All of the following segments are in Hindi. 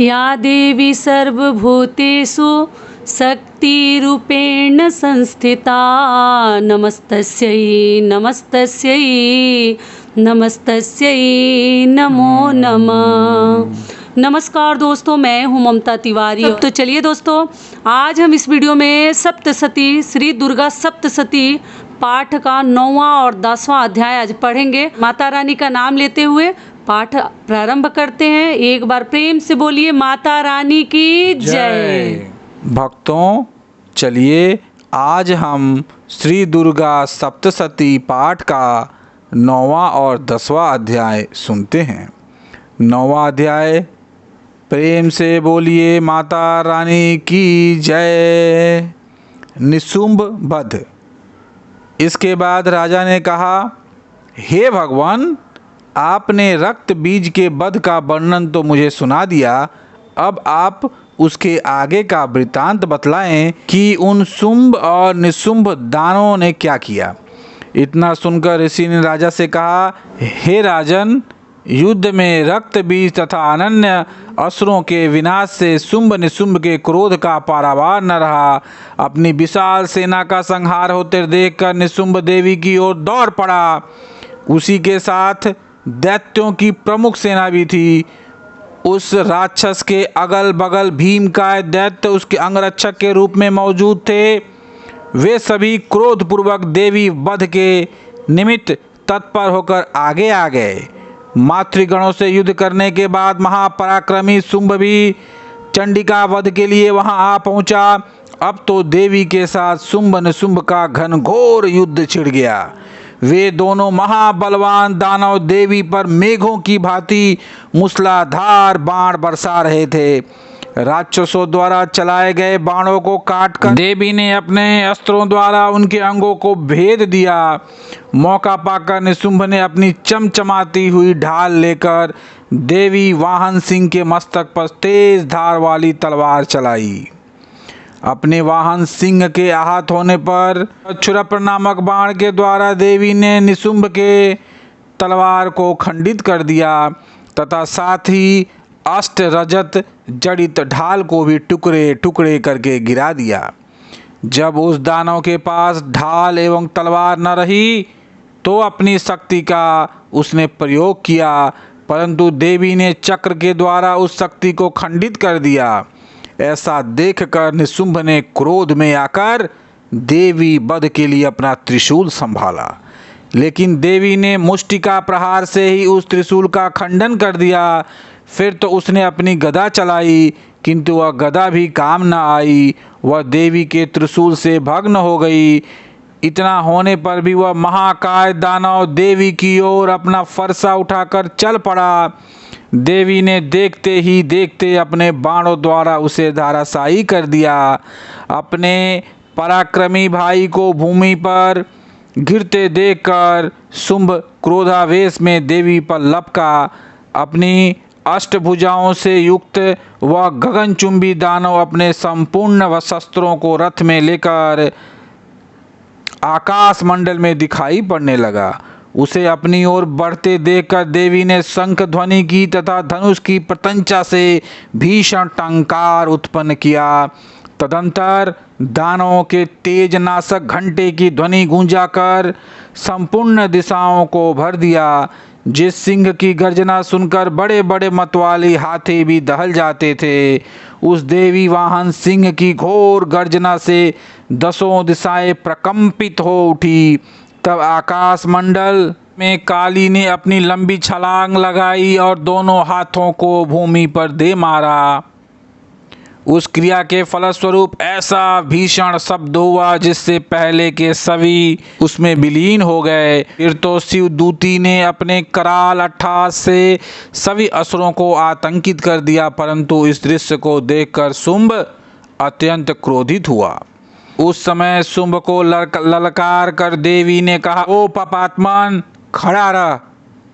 या देवी सर्वभूतेषु शक्तिरूपेण संस्थिता नमस्तस्यै नमस्तस्यै नमस्तस्यै नमो नमः। नमस्कार दोस्तों, मैं हूं ममता तिवारी। तो चलिए दोस्तों, आज हम इस वीडियो में सप्तशती श्री दुर्गा सप्तशती पाठ का 9वां और 10वां अध्याय आज पढ़ेंगे। माता रानी का नाम लेते हुए पाठ प्रारंभ करते हैं। एक बार प्रेम से बोलिए माता रानी की जय। भक्तों, चलिए आज हम श्री दुर्गा सप्तशती पाठ का 9वां और 10वां अध्याय सुनते हैं। 9वां अध्याय, प्रेम से बोलिए माता रानी की जय। निशुंभ वध। इसके बाद राजा ने कहा, हे भगवान, आपने रक्त बीज के वध का वर्णन तो मुझे सुना दिया, अब आप उसके आगे का वृत्तांत बतलाएं कि उन शुंभ और निशुंभ दानवों ने क्या किया। इतना सुनकर ऋषि ने राजा से कहा, हे राजन, युद्ध में रक्त बीज तथा अनन्य असुरों के विनाश से शुंभ निशुंभ के क्रोध का पारावार न रहा। अपनी विशाल सेना का संहार होते देखकर निशुंभ देवी की ओर दौड़ पड़ा। उसी के साथ दैत्यों की प्रमुख सेना भी थी। उस राक्षस के अगल बगल भीमकाय दैत्य उसके अंगरक्षक के रूप में मौजूद थे। वे सभी क्रोधपूर्वक देवी वध के निमित्त तत्पर होकर आगे आ गए। मातृगणों से युद्ध करने के बाद महापराक्रमी शुंभ भी चंडिका वध के लिए वहां आ पहुंचा। अब तो देवी के साथ शुंभ निशुंभ का घनघोर युद्ध छिड़ गया। वे दोनों महाबलवान दानव देवी पर मेघों की भांति मूसलाधार बाण बरसा रहे थे। राक्षसों द्वारा चलाए गए बाणों को काटकर देवी ने अपने अस्त्रों द्वारा उनके अंगों को भेद दिया। मौका पाकर निशुंभ ने अपनी चमचमाती हुई ढाल लेकर देवी वाहन सिंह के मस्तक पर तेज धार वाली तलवार चलाई। अपने वाहन सिंह के आहत होने पर क्षुरप्र नामक बाण के द्वारा देवी ने निशुंभ के तलवार को खंडित कर दिया तथा साथ ही अष्ट रजत जड़ित ढाल को भी टुकड़े टुकड़े करके गिरा दिया। जब उस दानव के पास ढाल एवं तलवार न रही तो अपनी शक्ति का उसने प्रयोग किया, परंतु देवी ने चक्र के द्वारा उस शक्ति को खंडित कर दिया। ऐसा देखकर निशुंभ ने क्रोध में आकर देवी वध के लिए अपना त्रिशूल संभाला, लेकिन देवी ने मुष्टिका प्रहार से ही उस त्रिशूल का खंडन कर दिया। फिर तो उसने अपनी गदा चलाई, किंतु वह गदा भी काम न आई। वह देवी के त्रिशूल से भग्न हो गई। इतना होने पर भी वह महाकाय दानव देवी की ओर अपना फरसा उठाकर चल पड़ा। देवी ने देखते ही देखते अपने बाणों द्वारा उसे धराशायी कर दिया। अपने पराक्रमी भाई को भूमि पर गिरते देखकर शुंभ क्रोधावेश में देवी पर लपका। अपनी अष्टभुजाओं से युक्त वह गगनचुंबी दानव अपने संपूर्ण शस्त्रों को रथ में लेकर आकाश मंडल में दिखाई पड़ने लगा। उसे अपनी ओर बढ़ते देखकर देवी ने शंख ध्वनि की तथा धनुष की प्रत्यंचा से भीषण टंकार उत्पन्न किया। तदंतर दानवों के तेज नाशक घंटे की ध्वनि गूंजाकर संपूर्ण दिशाओं को भर दिया। जिस सिंह की गर्जना सुनकर बड़े बड़े मतवाली हाथी भी दहल जाते थे, उस देवी वाहन सिंह की घोर गर्जना से दसों दिशाएं प्रकंपित हो उठी। तब आकाश मंडल में काली ने अपनी लंबी छलांग लगाई और दोनों हाथों को भूमि पर दे मारा। उस क्रिया के फलस्वरूप ऐसा भीषण शब्द हुआ जिससे पहले के सभी उसमें विलीन हो गए। फिर तो शिवदूती ने अपने कराल अट्टहास से सभी असुरों को आतंकित कर दिया, परंतु इस दृश्य को देखकर शुंभ अत्यंत क्रोधित हुआ। उस समय शुंभ को ललकार कर देवी ने कहा, ओ पापात्मन, खड़ा रह,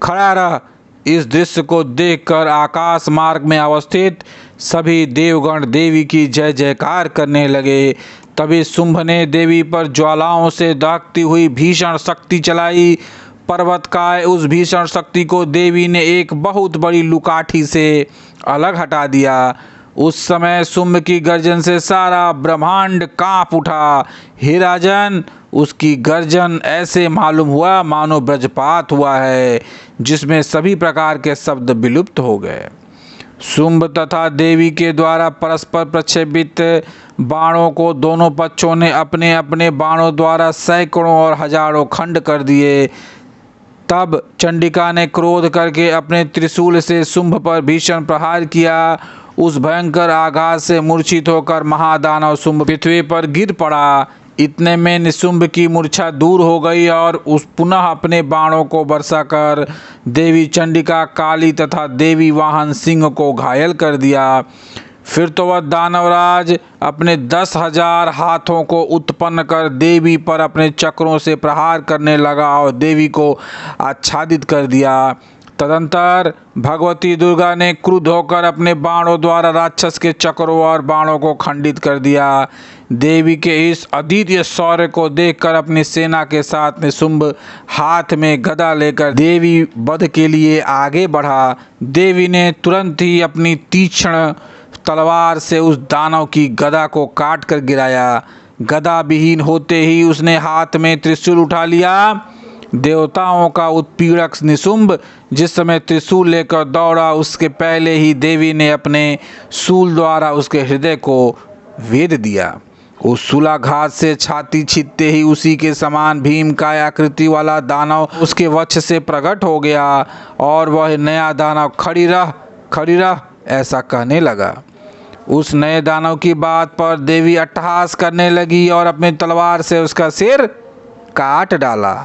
खड़ा रह। इस दृश्य को देखकर आकाश मार्ग में अवस्थित सभी देवगण देवी की जय जयकार करने लगे। तभी शुंभ ने देवी पर ज्वालाओं से दहकती हुई भीषण शक्ति चलाई, पर्वतकाय उस भीषण शक्ति को देवी ने एक बहुत बड़ी लुकाठी से अलग हटा दिया। उस समय शुंभ की गर्जन से सारा ब्रह्मांड कांप उठा। हे राजन, उसकी गर्जन ऐसे मालूम हुआ मानो वज्रपात हुआ है, जिसमें सभी प्रकार के शब्द विलुप्त हो गए। शुंभ तथा देवी के द्वारा परस्पर प्रक्षेपित बाणों को दोनों पक्षों ने अपने अपने बाणों द्वारा सैकड़ों और हजारों खंड कर दिए। तब चंडिका ने क्रोध करके अपने त्रिशूल से शुंभ पर भीषण प्रहार किया। उस भयंकर आघात से मूर्छित होकर महादानव शुंभ पृथ्वी पर गिर पड़ा। इतने में निशुंभ की मूर्छा दूर हो गई और उस पुनः अपने बाणों को बरसा कर देवी चंडिका, काली तथा देवी वाहन सिंह को घायल कर दिया। फिर तो वह दानवराज अपने 10,000 हाथों को उत्पन्न कर देवी पर अपने चक्रों से प्रहार करने लगा और देवी को आच्छादित कर दिया। तदंतर भगवती दुर्गा ने क्रुद्ध होकर अपने बाणों द्वारा राक्षस के चक्रों और बाणों को खंडित कर दिया। देवी के इस अद्वितीय शौर्य को देखकर अपनी सेना के साथ निशुंभ हाथ में गदा लेकर देवी वध के लिए आगे बढ़ा। देवी ने तुरंत ही अपनी तीक्ष्ण तलवार से उस दानव की गदा को काट कर गिराया। गदा विहीन होते ही उसने हाथ में त्रिशूल उठा लिया। देवताओं का उत्पीड़क निशुंभ जिस समय त्रिशूल लेकर दौड़ा, उसके पहले ही देवी ने अपने शूल द्वारा उसके हृदय को वेध दिया। उस शूलाघात से छाती छीनते ही उसी के समान भीम काय आकृति वाला दानव उसके वक्ष से प्रकट हो गया और वह नया दानव खड़ी रह ऐसा कहने लगा। उस नए दानव की बात पर देवी अट्टहास करने लगी और अपनी तलवार से उसका सिर काट डाला।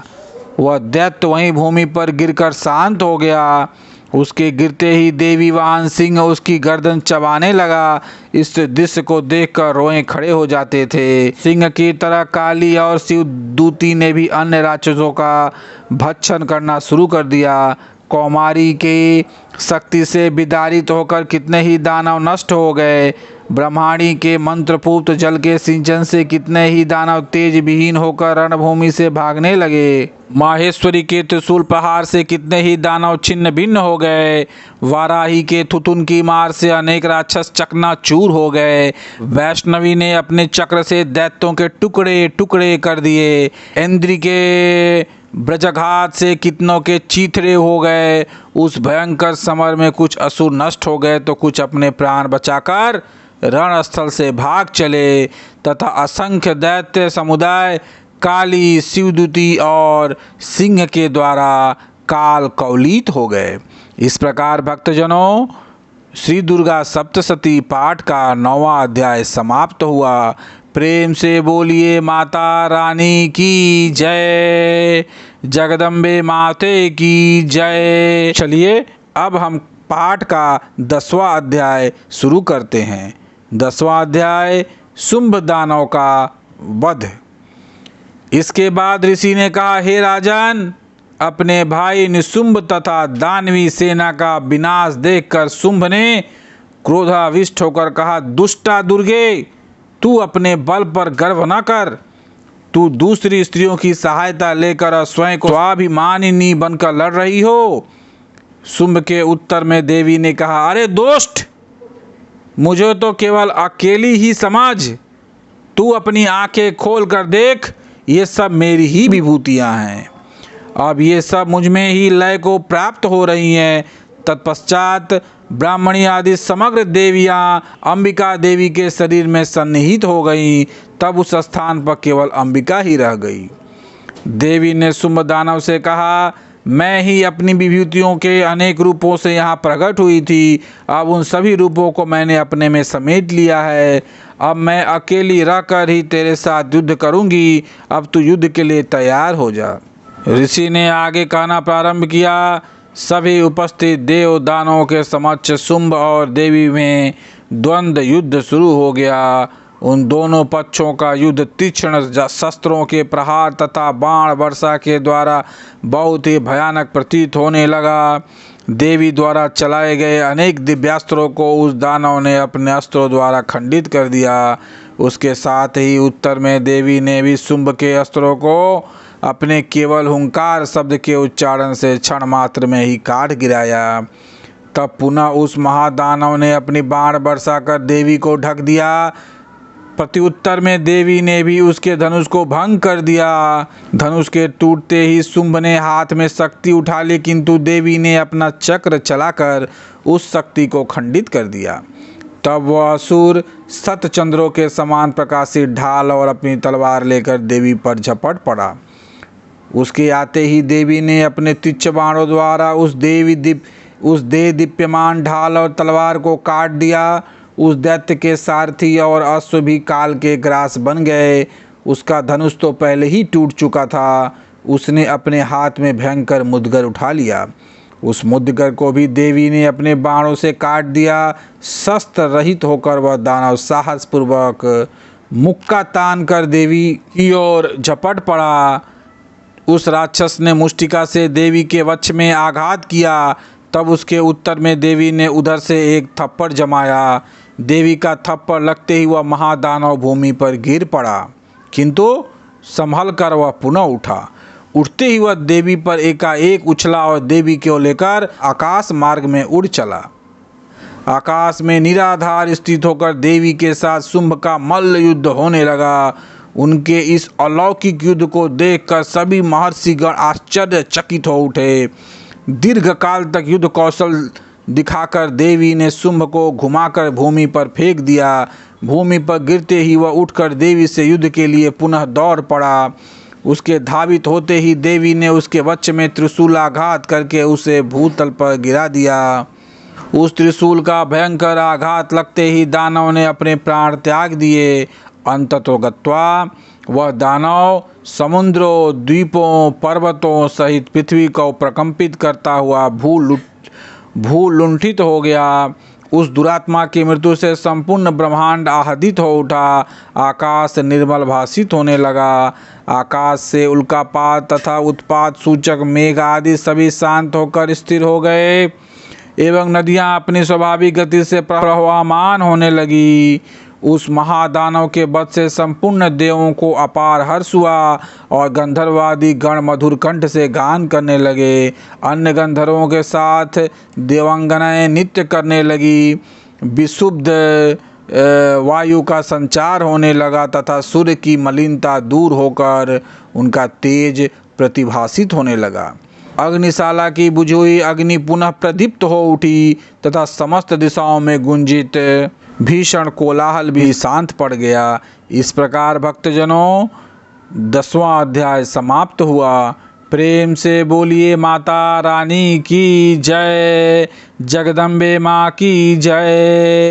वह दैत्य वहीं भूमि पर गिरकर शांत हो गया। उसके गिरते ही देवी वाहन सिंह उसकी गर्दन चबाने लगा। इस दृश्य को देखकर रोए खड़े हो जाते थे। सिंह की तरह काली और शिवदूती ने भी अन्य राक्षसों का भक्षण करना शुरू कर दिया। कौमारी के शक्ति से विदारित होकर कितने ही दानव नष्ट हो गए। ब्रह्माणी के मंत्रपूत जल के सिंचन से कितने ही दानव तेज विहीन होकर रणभूमि से भागने लगे। माहेश्वरी के त्रिशूल प्रहार से कितने ही दानव छिन्न भिन्न हो गए। वाराही के थुथुन की मार से अनेक राक्षस चकनाचूर हो गए। वैष्णवी ने अपने चक्र से दैत्यों के टुकड़े टुकड़े कर दिए। इंद्र के ब्रजघात से कितनों के चीथड़े हो गए। उस भयंकर समर में कुछ असुर नष्ट हो गए तो कुछ अपने प्राण बचाकर रणस्थल से भाग चले तथा असंख्य दैत्य समुदाय काली, शिवदूती और सिंह के द्वारा काल कौलित हो गए। इस प्रकार भक्तजनों, श्री दुर्गा सप्तशती पाठ का 9वां अध्याय समाप्त हुआ। प्रेम से बोलिए माता रानी की जय, जगदम्बे माते की जय। चलिए अब हम पाठ का 10वां अध्याय शुरू करते हैं। 10वां अध्याय शुंभ दानव का वध। इसके बाद ऋषि ने कहा, हे राजन, अपने भाई निशुंभ तथा दानवी सेना का विनाश देखकर शुंभ ने क्रोधाविष्ट होकर कहा, दुष्टा दुर्गे, तू अपने बल पर गर्व न कर। तू दूसरी स्त्रियों की सहायता लेकर स्वयं को स्वाभिमानिनी बनकर लड़ रही हो। शुंभ के उत्तर में देवी ने कहा, अरे दोस्त, मुझे तो केवल अकेली ही समझ। तू अपनी आंखें खोल कर देख, ये सब मेरी ही विभूतियां हैं। अब ये सब मुझ में ही लय को प्राप्त हो रही हैं। तत्पश्चात ब्राह्मणी आदि समग्र देवियां अंबिका देवी के शरीर में सन्निहित हो गईं। तब उस स्थान पर केवल अंबिका ही रह गई। देवी ने शुंभ दानव से कहा, मैं ही अपनी विभूतियों के अनेक रूपों से यहाँ प्रकट हुई थी। अब उन सभी रूपों को मैंने अपने में समेट लिया है। अब मैं अकेली रहकर ही तेरे साथ युद्ध करूँगी। अब तू युद्ध के लिए तैयार हो जा। ऋषि ने आगे कहना प्रारंभ किया। सभी उपस्थित देव दानवों के समक्ष शुंभ और देवी में द्वंद्व युद्ध शुरू हो गया। उन दोनों पक्षों का युद्ध तीक्ष्ण शस्त्रों के प्रहार तथा बाण वर्षा के द्वारा बहुत ही भयानक प्रतीत होने लगा। देवी द्वारा चलाए गए अनेक दिव्यास्त्रों को उस दानव ने अपने अस्त्रों द्वारा खंडित कर दिया। उसके साथ ही उत्तर में देवी ने भी शुंभ के अस्त्रों को अपने केवल हुंकार शब्द के उच्चारण से क्षण मात्र में ही काट गिराया। तब पुनः उस महादानव ने अपनी बाण बरसा कर देवी को ढक दिया। प्रत्युत्तर में देवी ने भी उसके धनुष को भंग कर दिया। धनुष के टूटते ही शुंभ ने हाथ में शक्ति उठा ली, किंतु देवी ने अपना चक्र चलाकर उस शक्ति को खंडित कर दिया। तब वह असुर सतचंद्रों के समान प्रकाशित ढाल और अपनी तलवार लेकर देवी पर झपट पड़ा। उसके आते ही देवी ने अपने तुच्छ बाणों द्वारा उस दे दीप्यमान ढाल और तलवार को काट दिया। उस दैत्य के सारथी और अश्व भी काल के ग्रास बन गए। उसका धनुष तो पहले ही टूट चुका था। उसने अपने हाथ में भयंकर मुद्गर उठा लिया। उस मुद्गर को भी देवी ने अपने बाणों से काट दिया। शस्त्र रहित होकर वह दानव साहसपूर्वक मुक्का तान कर देवी की ओर झपट पड़ा। उस राक्षस ने मुष्टिका से देवी के वक्ष में आघात किया। तब उसके उत्तर में देवी ने उधर से एक थप्पड़ जमाया। देवी का थप्पड़ लगते ही वह महादानव भूमि पर गिर पड़ा, किंतु संभल कर वह पुनः उठा। उठते ही वह देवी पर एकाएक उछला और देवी को लेकर आकाश मार्ग में उड़ चला। आकाश में निराधार स्थित होकर देवी के साथ शुंभ का मल्ल युद्ध होने लगा। उनके इस अलौकिक युद्ध को देखकर सभी महर्षिगण आश्चर्यचकित हो उठे। दीर्घ काल तक युद्ध कौशल दिखाकर देवी ने शुंभ को घुमाकर भूमि पर फेंक दिया। भूमि पर गिरते ही वह उठकर देवी से युद्ध के लिए पुनः दौड़ पड़ा। उसके धावित होते ही देवी ने उसके वक्ष में त्रिशूलाघात करके उसे भूतल पर गिरा दिया। उस त्रिशूल का भयंकर आघात लगते ही दानव ने अपने प्राण त्याग दिए। अंततो गत्वा वह दानव समुद्रों, द्वीपों, पर्वतों सहित पृथ्वी को प्रकंपित करता हुआ भूलुंठित हो गया। उस दुरात्मा की मृत्यु से संपूर्ण ब्रह्मांड आहदित हो उठा। आकाश निर्मल भासित होने लगा। आकाश से उल्कापात तथा उत्पात सूचक मेघ आदि सभी शांत होकर स्थिर हो गए एवं नदियां अपनी स्वाभाविक गति से प्रवहमान होने लगी। उस महादानव के वध से संपूर्ण देवों को अपार हर्ष हुआ और गंधर्वादी गण मधुर कंठ से गान करने लगे। अन्य गंधर्वों के साथ देवांगनाएं नृत्य करने लगी। विशुद्ध वायु का संचार होने लगा तथा सूर्य की मलिनता दूर होकर उनका तेज प्रतिभासित होने लगा। अग्निशाला की बुझी हुई अग्नि पुनः प्रदीप्त हो उठी तथा समस्त दिशाओं में गुंजित भीषण कोलाहल भी शांत पड़ गया। इस प्रकार भक्तजनों 10वां अध्याय समाप्त हुआ। प्रेम से बोलिए माता रानी की जय, जगदम्बे माँ की जय।